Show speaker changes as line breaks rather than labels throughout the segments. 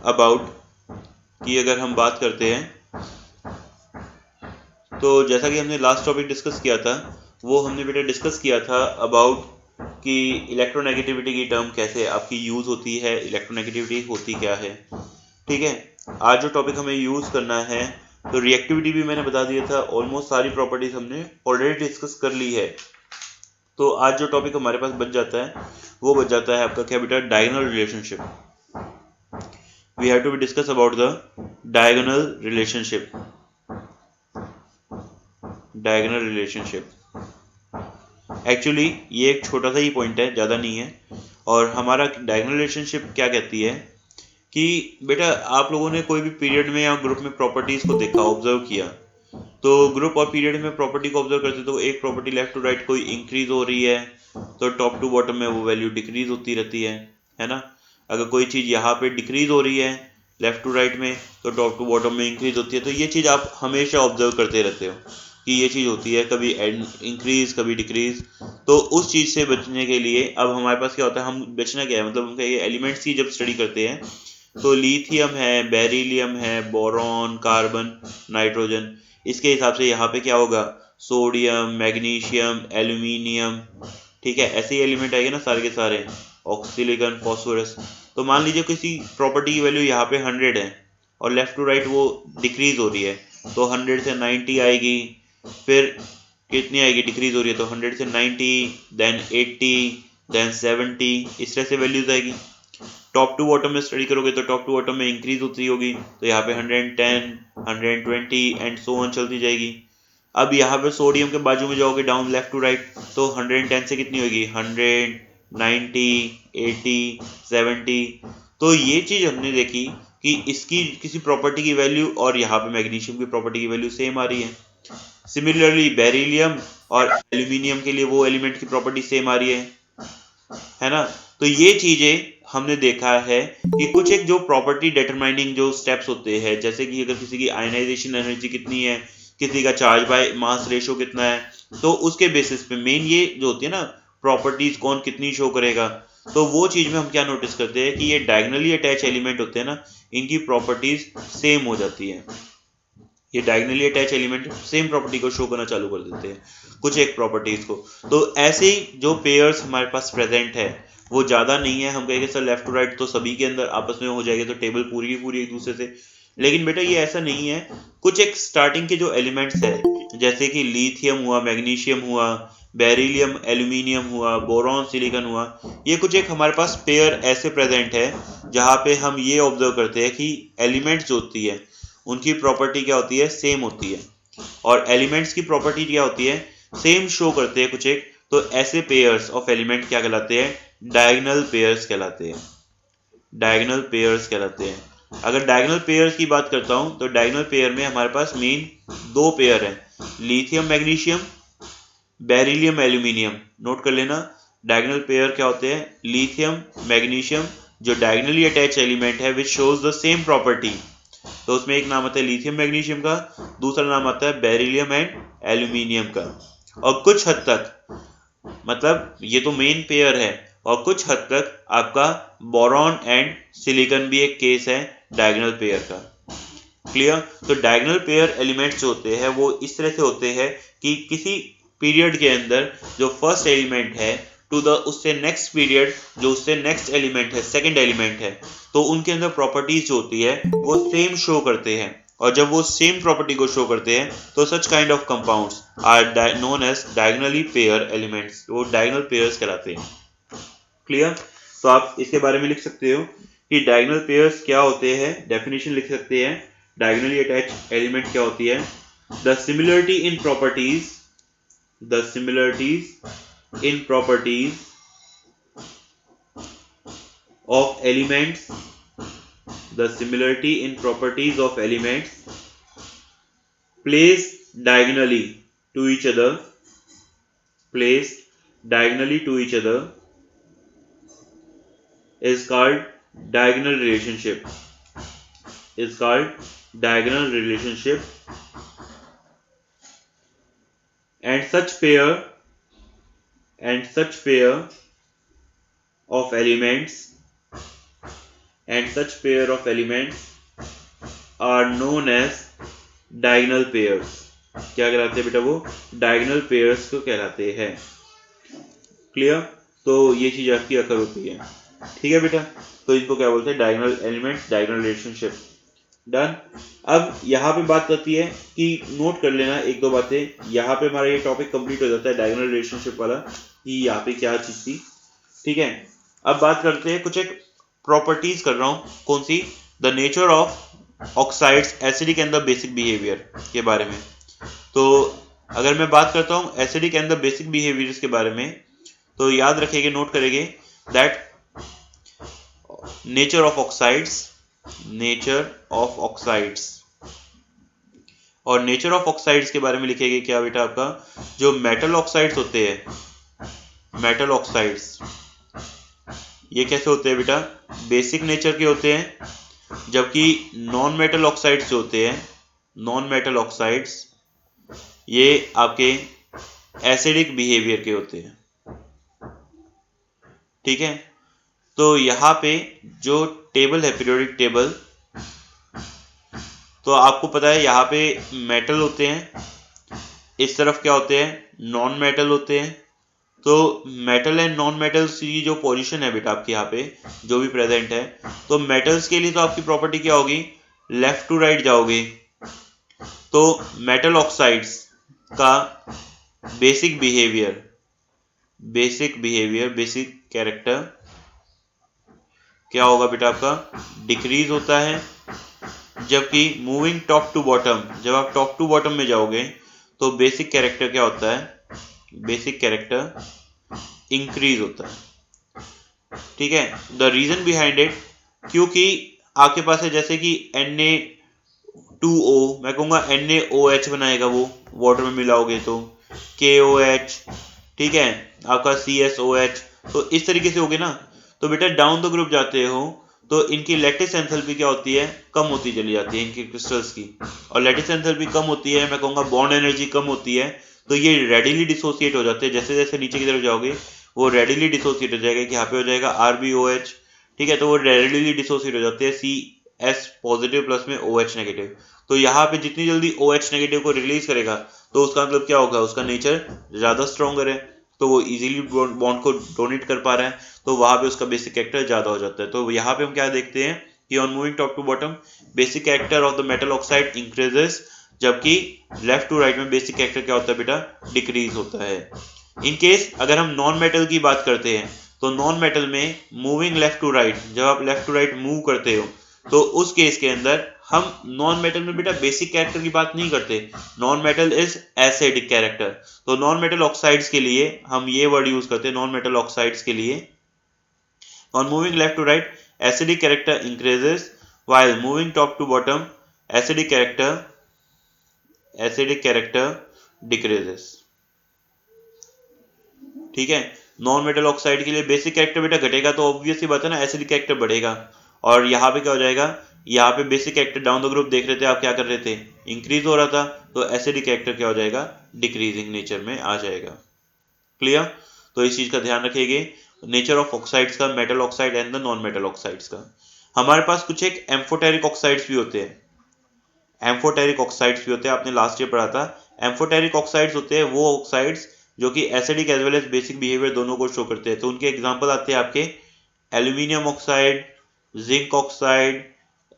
About कि अगर हम बात करते हैं तो जैसा कि हमने लास्ट टॉपिक डिस्कस किया था वो हमने बेटा डिस्कस किया था अबाउट कि इलेक्ट्रोनेगेटिविटी की टर्म कैसे आपकी यूज़ होती है, इलेक्ट्रोनेगेटिविटी होती क्या है। ठीक है, आज जो टॉपिक हमें यूज़ करना है तो रिएक्टिविटी भी मैंने बता दिया था, ऑलमोस्ट सारी प्रॉपर्टीज हमने ऑलरेडी डिस्कस कर ली है। तो आज जो टॉपिक हमारे पास बच जाता है वो बच जाता है आपका क्या बेटा, diagonal relationship. We have to be discuss about the diagonal relationship. Diagonal relationship actually ये एक छोटा सा ही पॉइंट है, ज़्यादा नहीं है। और हमारा डायगोनल रिलेशनशिप क्या कहती है कि बेटा आप लोगों ने कोई भी पीरियड में या ग्रुप में प्रॉपर्टीज को देखा, ऑब्जर्व किया, तो ग्रुप और पीरियड में प्रॉपर्टी को ऑब्जर्व करते तो एक प्रॉपर्टी लेफ्ट टू राइट कोई इंक्रीज हो रही है तो टॉप टू बॉटम में वो वैल्यू डिक्रीज होती रहती है ना। अगर कोई चीज़ यहाँ पे डिक्रीज हो रही है लेफ्ट टू राइट में तो टॉप टू बॉटम में इंक्रीज होती है। तो ये चीज़ आप हमेशा ऑब्जर्व करते रहते हो कि ये चीज़ होती है, कभी इंक्रीज कभी डिक्रीज। तो उस चीज़ से बचने के लिए अब हमारे पास क्या होता है, हम बचना क्या है, मतलब हम ये एलिमेंट्स की जब स्टडी करते हैं तो लिथियम है, बेरिलियम है, बोरॉन, कार्बन, नाइट्रोजन, इसके हिसाब से यहाँ पे क्या होगा, सोडियम, मैग्नीशियम, एल्यूमिनियम। ठीक है, ऐसे ही एलिमेंट आएंगे ना सारे के सारे, ऑक्सीलिकन, फॉस्फोरस। तो मान लीजिए किसी प्रॉपर्टी की वैल्यू यहाँ पे 100 है और लेफ्ट टू राइट वो डिक्रीज हो रही है तो 100 से 90 आएगी, फिर कितनी आएगी, डिक्रीज हो रही है तो 100 से 90, देन 80, देन 70, इस तरह से वैल्यूज आएगी। टॉप टू बॉटम में स्टडी करोगे तो टॉप टू बॉटम में इंक्रीज होती होगी तो यहाँ पे 110, 120 एंड सो ऑन चलती जाएगी। अब यहाँ पे सोडियम के बाजू में जाओगे डाउन लेफ्ट टू राइट तो 110 से कितनी होगी, 100, 90, 80, 70। तो ये चीज हमने देखी कि इसकी किसी प्रॉपर्टी की वैल्यू और यहाँ पे मैग्नीशियम की प्रॉपर्टी की वैल्यू सेम आ रही है। सिमिलरली बेरिलियम और एल्यूमिनियम के लिए वो एलिमेंट की प्रॉपर्टी सेम आ रही है ना। तो ये चीजें हमने देखा है कि कुछ एक जो प्रॉपर्टी डिटरमाइनिंग जो स्टेप्स होते हैं, जैसे कि अगर किसी की आयनाइजेशन एनर्जी कितनी है, किसी का चार्ज बाय मास रेशो कितना है, तो उसके बेसिस पे मेन ये जो होती है ना प्रॉपर्टीज कौन कितनी शो करेगा, तो वो चीज में हम क्या नोटिस करते हैं कि ये डायगनली अटैच एलिमेंट होते हैं ना, इनकी प्रॉपर्टीज सेम हो जाती है। ये diagonally attach element same property को शो करना चालू कर देते हैं, कुछ एक प्रॉपर्टीज को। तो ऐसे ही जो पेयर्स हमारे पास प्रेजेंट है वो ज़्यादा नहीं है, हम कहेंगे सर लेफ्ट टू राइट तो सभी के अंदर आपस में हो जाएगी तो टेबल पूरी की पूरी एक दूसरे से, लेकिन बेटा ये ऐसा नहीं है। कुछ एक स्टार्टिंग के जो एलिमेंट्स है जैसे कि लिथियम हुआ, मैग्नीशियम हुआ, बेरिलियम, एल्यूमिनियम हुआ, बोरॉन, सिलिकॉन हुआ, ये कुछ एक हमारे पास पेयर ऐसे प्रेजेंट है जहाँ पे हम ये ऑब्जर्व करते हैं कि एलिमेंट्स जो होती है उनकी प्रॉपर्टी क्या होती है, सेम होती है। और एलिमेंट्स की प्रॉपर्टी क्या होती है, सेम शो करते हैं कुछ एक। तो ऐसे पेयर्स ऑफ एलिमेंट क्या कहलाते हैं, डायगोनल पेयर्स कहलाते हैं। डायगोनल पेयर्स कहलाते हैं। अगर डायगोनल पेयर्स की बात करता हूं तो डायगोनल पेयर में हमारे पास मेन दो पेयर हैं, lithium magnesium, beryllium aluminium. Note कर लेना, डायगोनल पेयर क्या होते हैं, लिथियम मैग्नीशियम, जो डायगोनली अटैच एलिमेंट है which shows the same property. तो उसमें एक नाम आता है लिथियम मैग्नीशियम का, दूसरा नाम आता है बेरिलियम एंड एल्यूमिनियम का। और कुछ हद तक, मतलब ये तो मेन पेयर है, और कुछ हद तक आपका बोरॉन एंड सिलिकॉन भी एक केस है डायगोनल पेयर का। क्लियर। तो डायगोनल पेयर एलिमेंट्स जो होते हैं वो इस तरह से होते हैं कि किसी पीरियड के अंदर जो फर्स्ट एलिमेंट है टू द उससे नेक्स्ट पीरियड जो उससे नेक्स्ट एलिमेंट है, सेकंड एलिमेंट है, तो उनके अंदर प्रॉपर्टीज जो होती है वो सेम शो करते हैं। और जब वो सेम प्रॉपर्टी को शो करते हैं तो such kind of compounds are known as diagonally pair elements, वो डायगोनल पेयर्स कहलाते हैं। क्लियर। तो आप इसके बारे में लिख सकते हो कि डायगोनल पेयर्स क्या होते हैं, डेफिनेशन लिख सकते हैं। डायगोनली अटैच एलिमेंट क्या होती है, the similarity in properties, the similarities in properties of elements, the similarity in properties of elements placed diagonally to each other, placed diagonally to each other is called diagonal relationship, is called diagonal relationship. And such pair of elements, and such pair of elements are known as diagonal pairs. क्या कहलाते हैं बेटा? वो diagonal pairs को कहलाते हैं। Clear? तो ये चीज आपकी अकर होती है। ठीक है बेटा, तो इनको क्या बोलते हैं? Diagonal elements, diagonal relationship. Done. अब यहाँ पे बात करती है कि नोट कर लेना एक दो बातें। यहाँ पे हमारा ये टॉपिक कंप्लीट हो जाता है डायगोनल रिलेशनशिप वाला, कि यहाँ पे क्या चीज थी। ठीक है, अब बात करते हैं कुछ एक प्रॉपर्टीज कर रहा हूँ। कौन सी? The nature of oxides, acidic and the basic behaviour के बारे में। तो अगर मैं बात करता हूँ acidic and the basic behaviours के बारे में, तो याद रखेंगे, नोट करेंगे that nature of oxides, nature of oxides, और नेचर ऑफ ऑक्साइड्स के बारे में लिखेंगे क्या बेटा? आपका जो मेटल ऑक्साइड्स होते हैं, मेटल ऑक्साइड्स, ये कैसे होते हैं बेटा? बेसिक नेचर के होते हैं, जबकि नॉन मेटल ऑक्साइड्स जो होते हैं, नॉन मेटल ऑक्साइड्स, ये आपके एसिडिक बिहेवियर के होते हैं। ठीक है, तो यहाँ पे जो टेबल है, पीरियोडिक टेबल, तो आपको पता है यहाँ पे मेटल होते हैं, इस तरफ क्या होते हैं? नॉन मेटल होते हैं। तो मेटल एंड नॉन मेटल्स की जो पोजीशन है बेटा आपके यहाँ पे जो भी प्रेजेंट है, तो मेटल्स के लिए तो आपकी प्रॉपर्टी क्या होगी? लेफ्ट टू राइट जाओगे। तो मेटल ऑक्साइड्स का basic behaviour, basic behaviour, basic character क्या होगा बेटा? आपका डिक्रीज होता है। जबकि मूविंग टॉप टू बॉटम, जब आप टॉप टू बॉटम में जाओगे तो बेसिक कैरेक्टर क्या होता है? बेसिक कैरेक्टर इंक्रीज होता है। ठीक है, द रीजन बिहाइंड इट, क्योंकि आपके पास है जैसे कि Na2O, मैं कहूँगा NaOH बनाएगा वो, वाटर में मिलाओगे तो KOH, ठीक है, आपका CSOH, तो इस तरीके से होगे ना। तो बेटा डाउन द ग्रुप जाते हो तो इनकी लैटिस एंथैल्पी क्या होती है? कम होती चली जाती है इनके क्रिस्टल्स की, और लैटिस एंथैल्पी कम होती है, मैं कहूँगा बॉन्ड एनर्जी कम होती है, तो ये रेडिली डिसोसिएट हो जाते हैं। जैसे जैसे नीचे की तरफ जाओगे वो रेडिली डिसोसिएट हो जाएगा, कि यहाँ पे हो जाएगा RbOH। ठीक है, तो वो रेडिली डिसोसिएट हो जाते हैं CS पॉजिटिव प्लस में OH नेगेटिव। तो यहाँ पे जितनी जल्दी OH नेगेटिव को रिलीज करेगा तो उसका मतलब क्या होगा? उसका नेचर ज्यादा स्ट्रॉन्गर है, तो वो इजीली बॉन्ड को डोनेट कर पा रहा है, तो वहां पे उसका बेसिक कैरेक्टर ज्यादा हो जाता है। तो यहाँ पे हम क्या देखते हैं कि on moving top to bottom basic character of the metal oxide increases, जबकि लेफ्ट टू राइट में बेसिक कैरेक्टर क्या होता है बेटा? डिक्रीज होता है। इन केस अगर हम नॉन मेटल की बात करते हैं, तो नॉन मेटल में मूविंग लेफ्ट टू राइट, जब आप लेफ्ट टू राइट मूव करते हो तो उस केस के अंदर हम नॉन मेटल में बेटा बेसिक कैरेक्टर की बात नहीं करते, non metal is acidic character. तो नॉन मेटल ऑक्साइड्स के लिए हम ये वर्ड यूज करते हैं, नॉन मेटल ऑक्साइड्स के लिए, on moving left to right acidic character increases, while moving top to bottom acidic character decreases। ठीक है, नॉन मेटल ऑक्साइड के लिए बेसिक कैरेक्टर बेटा घटेगा, तो ऑब्वियस सी बात है ना, एसिडिक कैरेक्टर बढ़ेगा। और यहाँ पे क्या हो जाएगा? यहाँ पे basic character down the group देख रहे थे आप, क्या कर रहे थे? इंक्रीज हो रहा था, तो एसिडिक कैरेक्टर क्या हो जाएगा? डिक्रीजिंग नेचर में आ जाएगा। क्लियर? तो इस चीज का ध्यान रखिएगा, नेचर ऑफ ऑक्साइड्स का, metal oxide and the non metal oxides का। हमारे पास कुछ एक एम्फोटेरिक ऑक्साइड्स भी होते हैं, एम्फोटेरिक ऑक्साइड्स भी होते हैं, आपने लास्ट ईयर पढ़ा था। एम्फोटेरिक ऑक्साइड्स होते हैं वो ऑक्साइड्स जो कि acidic as well as basic behaviour दोनों को शो करते हैं। तो उनके एग्जांपल आते हैं आपके aluminium oxide, zinc oxide,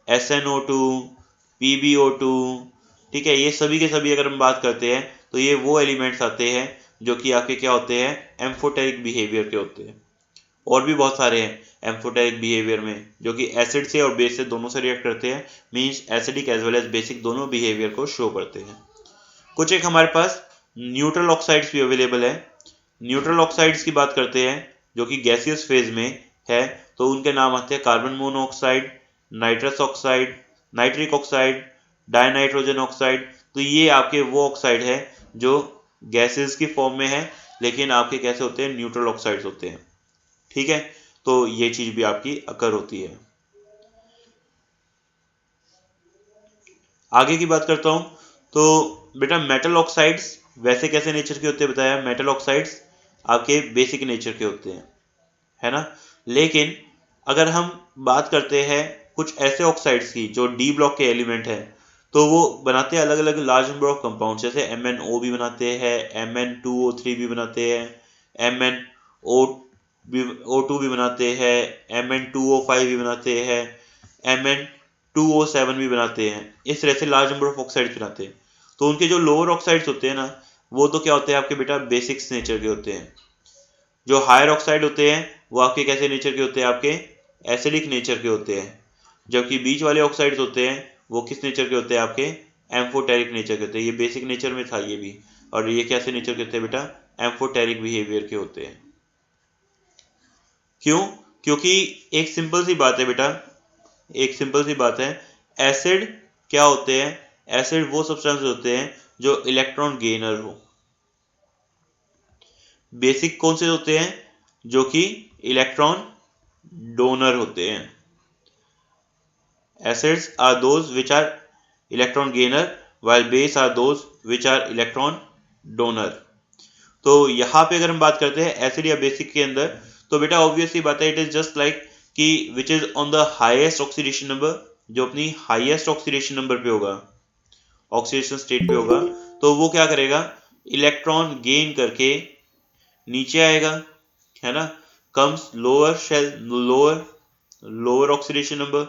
SnO2, PbO2। ठीक है, ये सभी के सभी अगर हम बात करते हैं तो ये वो एलिमेंट्स आते हैं जो कि आपके क्या होते हैं? एम्फोटेरिक बिहेवियर के होते हैं। और भी बहुत सारे हैं एम्फोटेरिक बिहेवियर में जो कि एसिड से और बेस से दोनों से रिएक्ट करते हैं, means acidic as well as basic दोनों बिहेवियर को शो करते हैं। कुछ एक हमारे पास न्यूट्रल ऑक्साइड्स भी अवेलेबल है। न्यूट्रल ऑक्साइड्स की बात करते हैं जो कि गैसियस फेज में है, तो उनके नाम आते हैं carbon monoxide, nitrous oxide, nitric oxide, dinitrogen oxide. तो ये आपके वो ऑक्साइड है जो गैसेस की फॉर्म में है, लेकिन आपके कैसे होते हैं? न्यूट्रल ऑक्साइड्स होते हैं। ठीक है, तो ये चीज भी आपकी अकर होती है। आगे की बात करता हूं, तो बेटा मेटल ऑक्साइड्स वैसे कैसे नेचर के होते हैं बताया? मेटल ऑक्साइड्स आपके बेसिक नेचर के होते हैं, है ना। लेकिन अगर हम बात करते हैं कुछ ऐसे ऑक्साइड्स की जो डी ब्लॉक के एलिमेंट है, तो वो बनाते हैं अलग अलग लार्ज नंबर ऑफ कंपाउंड, जैसे MnO भी बनाते हैं, Mn2O3 भी बनाते हैं, MnO2 भी बनाते हैं, Mn2O5 भी बनाते हैं, Mn2O7 भी बनाते हैं। इस तरह से लार्ज नंबर ऑफ ऑक्साइड्स बनाते हैं। तो उनके जो लोअर ऑक्साइड्स होते हैं ना, वो तो क्या होते हैं आपके बेटा बेसिक्स नेचर के होते हैं। जो हायर ऑक्साइड होते हैं वो आपके कैसे नेचर के होते हैं, आपके एसिडिक नेचर के होते हैं। जबकि बीच वाले ऑक्साइड्स होते हैं वो किस नेचर के होते हैं, आपके एम्फोटेरिक नेचर के होते हैं। ये बेसिक नेचर में था ये भी, और ये कैसे नेचर के होते हैं बेटा, एम्फोटेरिक बिहेवियर के होते हैं। क्यों? क्योंकि एक सिंपल सी बात है बेटा, एक सिंपल सी बात है, एसिड क्या होते हैं, एसिड वो सब्सटेंस होते हैं जो इलेक्ट्रॉन गेनर हो। बेसिक कौन से होते हैं, जो कि इलेक्ट्रॉन डोनर होते हैं। Acids are those which are electron gainer while base are those which are electron donor. तो यहाँ पे अगर हम बात करते हैं एसिड या बेसिक के अंदर, तो बेटा ऑब्वियसली बात है, इट इज जस्ट लाइक कि which is on the highest oxidation number, जो अपनी हाईएस्ट ऑक्सीडेशन नंबर पे होगा, ऑक्सीडेशन स्टेट पे होगा, तो वो क्या करेगा, इलेक्ट्रॉन गेन करके नीचे आएगा, है ना, comes lower shell, lower oxidation number,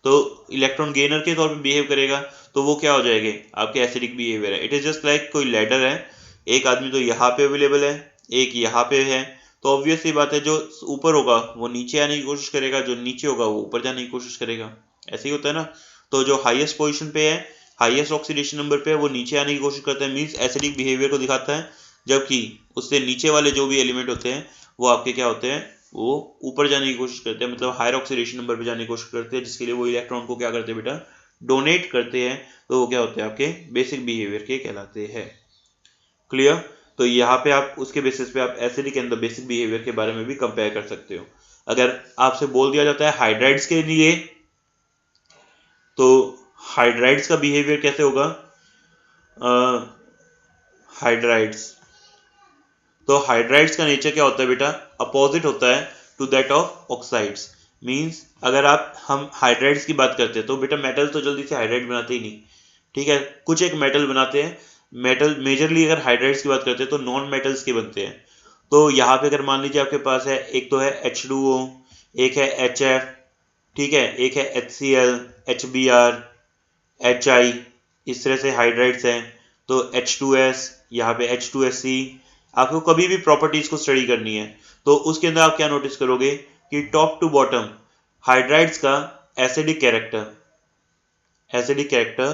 तो इलेक्ट्रॉन गेनर के तौर पे बिहेव करेगा, तो वो क्या हो जाएंगे, आपके एसिडिक बिहेवियर है। इट इज जस्ट लाइक कोई लैडर है, एक आदमी तो यहाँ पे अवेलेबल है, एक यहाँ पे है, तो ऑब्वियसली बात है जो ऊपर होगा वो नीचे आने की कोशिश करेगा, जो नीचे होगा वो ऊपर जाने की कोशिश करेगा। ऐसे ही होता है ना। तो जो हाईएस्ट पोजीशन पे है, हाईएस्ट ऑक्सीडेशन नंबर पे है, वो नीचे आने की कोशिश करता है, मीन्स एसिडिक बिहेवियर को दिखाता है। जबकि उससे नीचे वाले जो भी एलिमेंट होते हैं वो आपके क्या होते हैं, वो ऊपर जाने की कोशिश करते हैं, मतलब हायर ऑक्सीडेशन नंबर पे जाने की कोशिश करते हैं, जिसके लिए वो इलेक्ट्रॉन को क्या करते हैं बेटा, डोनेट करते हैं। तो वो क्या होते हैं, आपके बेसिक बिहेवियर के कहलाते हैं। क्लियर? तो यहाँ पे आप उसके बेसिस पे आप acidic and the basic behaviour के बारे में भी कंपेयर कर सकते हो। अगर आपसे बोल दिया जाता है हाइड्राइड्स के लिए, तो हाइड्राइड्स का बिहेवियर कैसे होगा, हाइड्राइड्स, तो हाइड्राइड्स का नेचर क्या होता है बेटा, अपोजिट होता है to that of oxides. Means अगर हम हाइड्राइड्स की बात करते हैं, तो बेटा मेटल तो जल्दी से हाइड्राइड बनाते ही नहीं, ठीक है, कुछ एक मेटल बनाते हैं। मेटल मेजरली अगर हाइड्राइड्स की बात करते हैं तो नॉन मेटल्स के बनते हैं। तो यहाँ पे अगर मान लीजिए आपके पास है, एक तो है H2O, एक है HF, ठीक है, एक है HCl, HBr, HI, इस तरह से हाइड्राइड्स हैं। तो H2S, यहाँ पे H2SC। आपको कभी भी प्रॉपर्टीज को स्टडी करनी है तो उसके अंदर आप क्या नोटिस करोगे कि टॉप टू बॉटम हाइड्राइड्स का एसिडिक कैरेक्टर, एसिडिक कैरेक्टर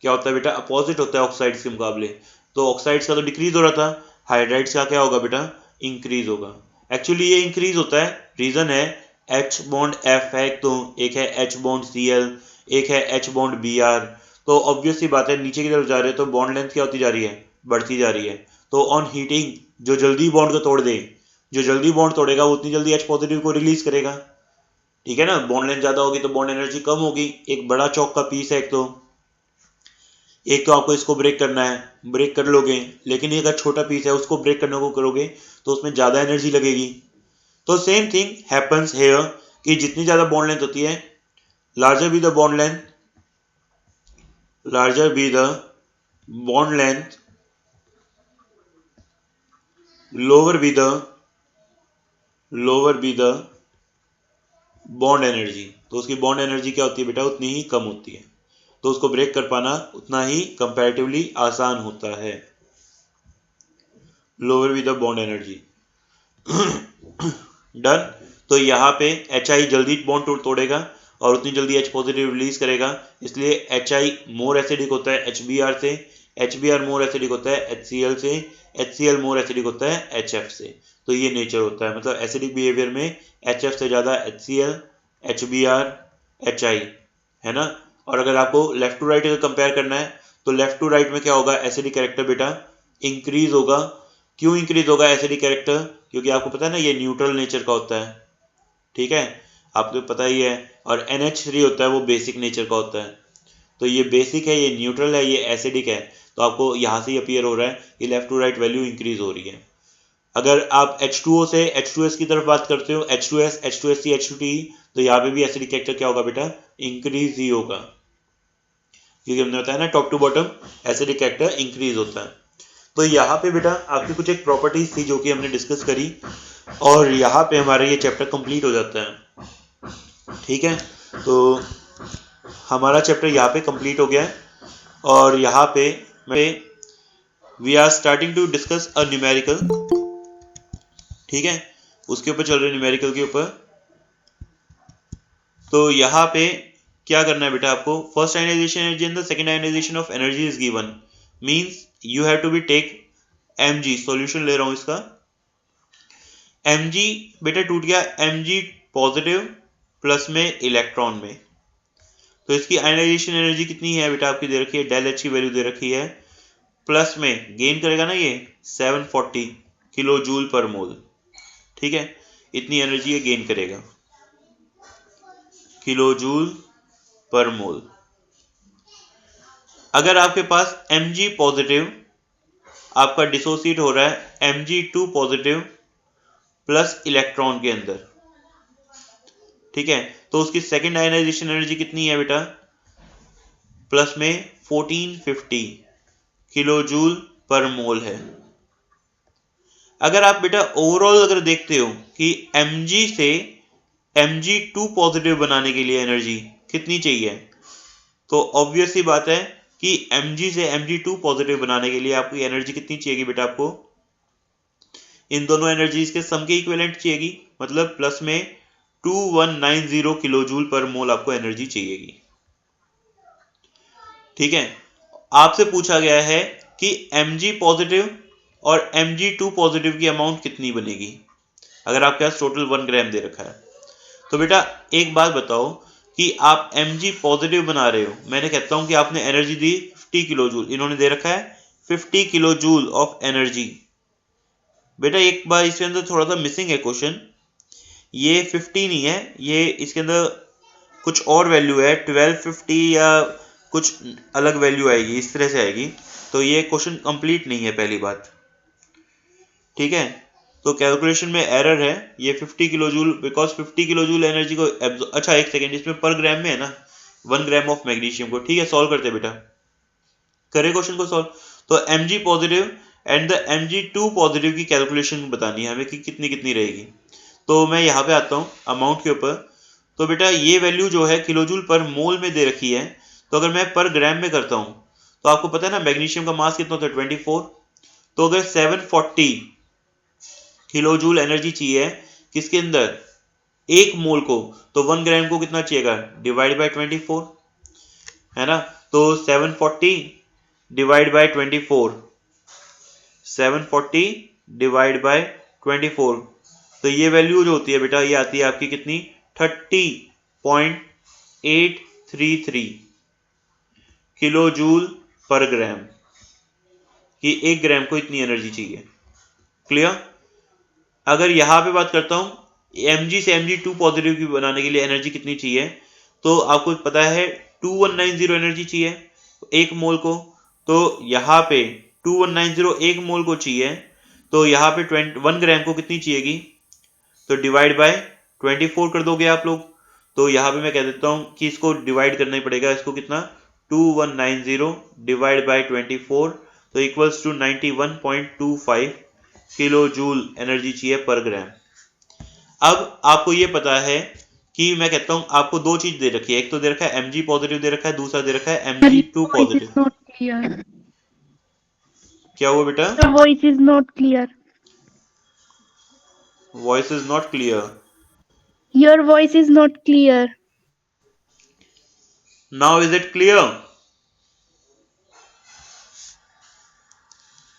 क्या होता है बेटा, अपोजिट होता है ऑक्साइड्स के मुकाबले। तो ऑक्साइड्स का तो डिक्रीज हो रहा था, हाइड्राइड्स का क्या होगा बेटा, इंक्रीज होगा। एक्चुअली ये इंक्रीज होता है, रीजन है H बॉन्ड F है, तो एक है H बॉन्ड Cl, एक है H बॉन्ड Br। तो ऑब्वियसली बात है नीचे की तरफ जा रहे हैं तो बॉन्ड लेंथ क्या होती जा रही है, बढ़ती जा रही है। तो ऑन हीटिंग जो जल्दी बॉन्ड को तोड़ दे, जो जल्दी बॉन्ड तोड़ेगा वो उतनी जल्दी H पॉजिटिव को रिलीज करेगा, ठीक है ना। बॉन्ड लेंथ ज्यादा होगी तो बॉन्ड एनर्जी कम होगी। एक बड़ा चौक का पीस है, एक तो आपको इसको ब्रेक करना है, ब्रेक कर लोगे, लेकिन ये अगर छोटा पीस है उसको ब्रेक करने को करोगे तो उसमें ज्यादा एनर्जी लगेगी। तो सेम थिंग हैपन्स हेयर कि जितनी ज्यादा बॉन्ड लेंथ होती है, larger be the bond length, larger be the bond length, lower be the bond energy. तो उसकी बॉन्ड एनर्जी क्या होती है बेटा, उतनी ही कम होती है, तो उसको ब्रेक कर पाना उतना ही कंपैरेटिवली आसान होता है। Lower with the bond energy. Done. तो यहाँ पे HI जल्दी बॉन्ड तोड़ेगा और उतनी जल्दी H पॉजिटिव रिलीज करेगा, इसलिए HI मोर एसिडिक होता है HBr से, HBr मोर एसिडिक होता है HCl से, HCl मोर एसिडिक होता है HF से। तो ये नेचर होता है, मतलब एसिडिक बिहेवियर में HF से ज्यादा HCl, HBr, HI, है ना। और अगर आपको लेफ्ट टू राइट कंपेयर करना है तो लेफ्ट टू राइट में क्या होगा, एसिडिक कैरेक्टर बेटा इंक्रीज होगा। क्यों इंक्रीज होगा एसिडिक कैरेक्टर, क्योंकि आपको पता है ना ये न्यूट्रल नेचर का होता है, ठीक है, आपको पता ही है। और NH3 होता है वो बेसिक नेचर का होता है। तो ये बेसिक है, ये न्यूट्रल है, ये एसिडिक है। तो आपको यहाँ से ही अपीयर हो रहा है कि left to right value increase हो रही है। अगर आप H2O से H2S की तरफ बात करते हो, H2S, H2SC, H2Te, तो यहाँ पे भी एसिडिक कैरेक्टर क्या होगा बेटा, इंक्रीज ही होगा, क्योंकि हमने बताया ना top to bottom acidic character increase होता है। तो यहाँ पे बेटा आपकी कुछ एक प्रॉपर्टीज थी जो कि हमने डिस्कस करी, और यहाँ पे हमारा ये चैप्टर कंप्लीट हो जाता है। ठीक है, तो हमारा चैप्टर यहाँ पे कंप्लीट हो गया है, और यहाँ पे we are starting to discuss a numerical. ठीक है, उसके ऊपर चल रहे न्यूमेरिकल के ऊपर। तो यहाँ पे क्या करना है बेटा आपको, first ionisation energy and the second ionisation of energy is given, means you have to be take mg, solution ले रहा हूं इसका। mg बेटा टूट गया mg पॉजिटिव प्लस में इलेक्ट्रॉन में, तो इसकी आयनाइजेशन एनर्जी कितनी है बेटा आपकी दे रखी है, डेल एच की वैल्यू दे रखी है, प्लस में गेन करेगा ना ये 740 किलो जूल पर मोल। ठीक है, इतनी एनर्जी ये गेन करेगा किलो जूल पर मोल। अगर आपके पास mg पॉजिटिव आपका डिसोसिएट हो रहा है Mg2 पॉजिटिव प्लस इलेक्ट्रॉन के अंदर, ठीक है, तो उसकी सेकेंड आयनाइजेशन एनर्जी कितनी है बेटा, प्लस में 1450 किलो जूल पर मोल है। अगर आप बेटा ओवरऑल अगर देखते हो कि Mg से Mg2 पॉजिटिव बनाने के लिए एनर्जी कितनी चाहिए, तो ऑब्वियस सी बात है कि Mg से Mg2 पॉजिटिव बनाने के लिए आपकी एनर्जी कितनी चाहिएगी बेटा, आपको इन दोनों एनर्जीज के सम के इक्विवेलेंट चाहिएगी, मतलब प्लस में 2190 किलो जूल पर मोल आपको एनर्जी चाहिएगी। ठीक है, आपसे पूछा गया है कि Mg पॉजिटिव और Mg2 पॉजिटिव की अमाउंट कितनी बनेगी, अगर आपके पास टोटल 1 ग्राम दे रखा है। तो बेटा एक बात बताओ कि आप Mg पॉजिटिव बना रहे हो, मैंने कहता हूं कि आपने एनर्जी दी 50 किलो जूल, इन्होंने दे रखा है 50 किलो जूल ऑफ एनर्जी। बेटा एक बार इसके अंदर थोड़ा सा मिसिंग है क्वेश्चन, ये 50 नहीं है, ये इसके अंदर कुछ और वैल्यू है 1250 या कुछ अलग वैल्यू आएगी, इस तरह से आएगी, तो ये क्वेश्चन कंप्लीट नहीं है पहली बात। ठीक है, तो कैलकुलेशन में एरर है, ये 50 kilo joule, because 50 kilo joule energy को अच्छा एक सेकेंड, इसमें पर ग्राम में है ना 1 ग्राम ऑफ मैग्नीशियम को। ठीक है, सॉल्व करते बेटा, करे क्वेश्चन को सॉल्व। तो Mg positive and the Mg2 positive की कैलकुलेशन बतानी है हमें कि कितनी कितनी रहेगी। तो मैं यहाँ पे आता हूँ अमाउंट के ऊपर। तो बेटा ये वैल्यू जो है किलोजूल पर मोल में दे रखी है, तो अगर मैं पर ग्राम में करता हूँ तो आपको पता है ना मैग्नीशियम का मास कितना होता है 24, तो अगर 740 किलोजूल एनर्जी चाहिए किसके अंदर, एक मोल को, तो 1 ग्राम को कितना चाहिएगा, डिवाइड बाय 24, है ना, तो 740 डिवाइड बाय 24, 740 डिवाइड बाय 24, तो ये वैल्यू जो होती है बेटा ये आती है आपकी कितनी 30.833 किलो जूल पर ग्राम, कि 1 ग्राम को इतनी एनर्जी चाहिए। क्लियर। अगर यहां पे बात करता हूं Mg से Mg2 पॉजिटिव की बनाने के लिए एनर्जी कितनी चाहिए, तो आपको पता है 2190 एनर्जी चाहिए एक मोल को, तो यहाँ पे 2190 एक मोल को चाहिए, तो यहाँ पे 1 ग्राम को कितनी चाहिएगी, तो डिवाइड बाय 24 कर दोगे आप लोग, तो यहाँ पे मैं कह देता हूँ कि इसको डिवाइड करना ही पड़ेगा, इसको कितना 2190 डिवाइड बाय 24, तो equals to 91.25 kilo joule energy चाहिए पर ग्राम। अब आपको ये पता है कि मैं कहता हूं आपको दो चीज दे रखी है, एक तो दे रखा है Mg पॉजिटिव दे रखा है, दूसरा दे रखा है Mg2 पॉजिटिव। क्या हुआ बेटा,
voice is not clear,
voice is not clear,
your voice is not clear,
now is it clear,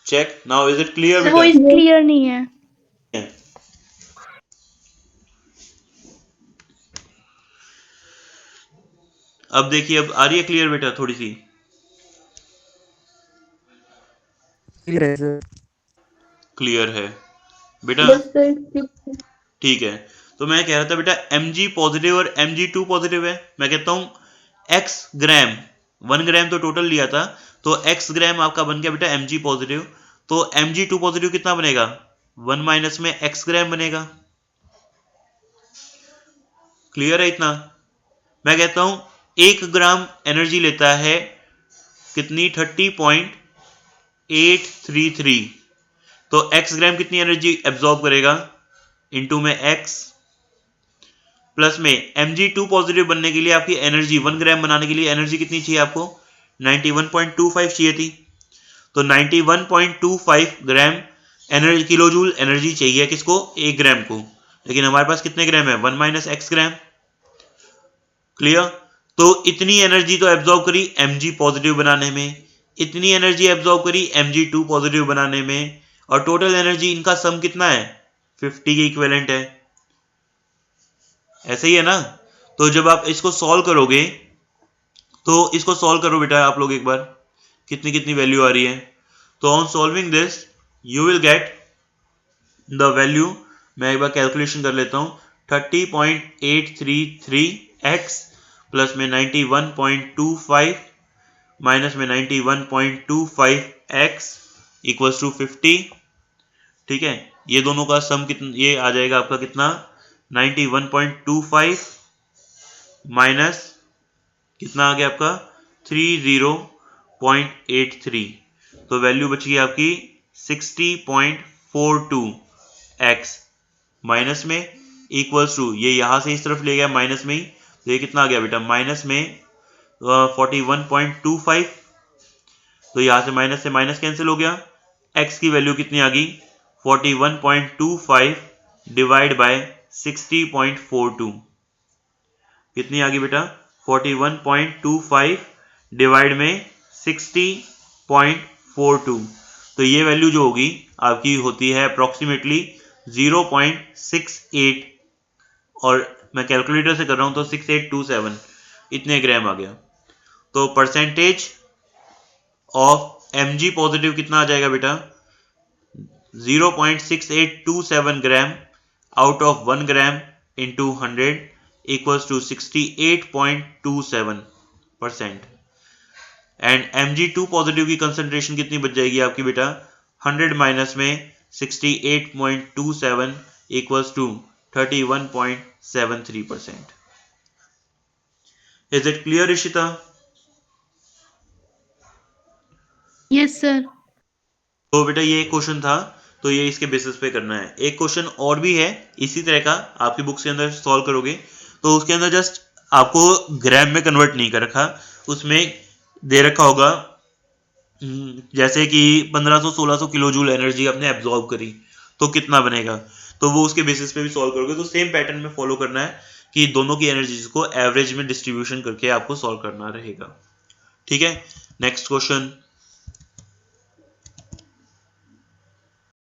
check, now is it clear बेटा,
वॉइस क्लियर नहीं है।
अब देखिए अब आ रही है क्लियर बेटा, थोड़ी सी क्लियर है बेटा, ठीक है। तो मैं कह रहा था बेटा Mg पॉजिटिव और Mg2 पॉजिटिव है, मैं कहता हूं x ग्राम, 1 ग्राम तो टोटल लिया था, तो x ग्राम आपका बन गया बेटा Mg पॉजिटिव, तो Mg2 पॉजिटिव कितना बनेगा, 1 माइनस में x ग्राम बनेगा। क्लियर है इतना? मैं कहता हूं 1 ग्राम एनर्जी लेता है कितनी, 30.833, तो x ग्राम कितनी एनर्जी एब्जॉर्ब करेगा, इनटू में x प्लस में Mg2 पॉजिटिव बनने के लिए आपकी एनर्जी 1 ग्राम बनाने के लिए एनर्जी कितनी चाहिए आपको, 91.25 चाहिए थी, तो 91.25 ग्राम एनर्जी, किलो जूल एनर्जी चाहिए किसको, 1 ग्राम को, लेकिन हमारे पास कितने ग्राम है, 1 माइनस एक्स ग्राम। क्लियर? तो इतनी एनर्जी तो एब्जॉर्ब करी Mg पॉजिटिव बनाने में, इतनी एनर्जी एब्जॉर्ब करी Mg2 पॉजिटिव बनाने में, और टोटल एनर्जी इनका सम कितना है, 50 के इक्विवेलेंट है। ऐसे ही है ना? तो जब आप इसको सॉल्व करोगे, तो इसको सॉल्व करो बेटा आप लोग एक बार, कितनी कितनी वैल्यू आ रही है। तो on solving this you will get the value, मैं एक बार कैलकुलेशन कर लेता हूं, 30.833x प्लस में 91.25 माइनस में 91.25x इक्वल्स टू 50। ठीक है, ये दोनों का सम कितना, ये आ जाएगा आपका कितना, 91.25 माइनस कितना आ गया आपका 30.83, तो वैल्यू बची आपकी 60.42x माइनस में इक्वल्स टू, ये यहां से इस तरफ ले गया माइनस में ही, तो ये कितना आ गया बेटा, माइनस में 41.25, तो यहां से माइनस कैंसिल हो गया, x की वैल्यू कितनी आ गई 41.25 डिवाइड बाय 60.42, कितनी आ गई बेटा 41.25 डिवाइड में 60.42, तो ये वैल्यू जो होगी आपकी होती है अप्रोक्सीमेटली 0.68, और मैं कैलकुलेटर से कर रहा हूं तो 6827 इतने ग्राम आ गया। तो परसेंटेज ऑफ Mg पॉजिटिव कितना आ जाएगा बेटा, 0.6827 gram out of 1 gram into 100 equals to 68.27%, and Mg2 positive की कंसंट्रेशन कितनी बच जाएगी आपकी बेटा, 100 माइनस में 68.27 equals to 31.73%। Is it clear, Ishita?
Yes, sir.
तो बेटा ये एक क्वेश्चन था, तो ये इसके बेसिस पे करना है। एक क्वेश्चन और भी है इसी तरह का, आपकी बुक्स के अंदर सॉल्व करोगे तो उसके अंदर जस्ट आपको ग्राम में कन्वर्ट नहीं कर रखा, उसमें दे रखा होगा जैसे कि 1500-1600 किलो जूल एनर्जी आपने एब्जॉर्ब करी तो कितना बनेगा, तो वो उसके बेसिस पे भी सॉल्व करोगे। तो सेम पैटर्न में फॉलो करना है कि दोनों की एनर्जीज को एवरेज में डिस्ट्रीब्यूशन करके आपको सॉल्व करना रहेगा। ठीक है, नेक्स्ट क्वेश्चन।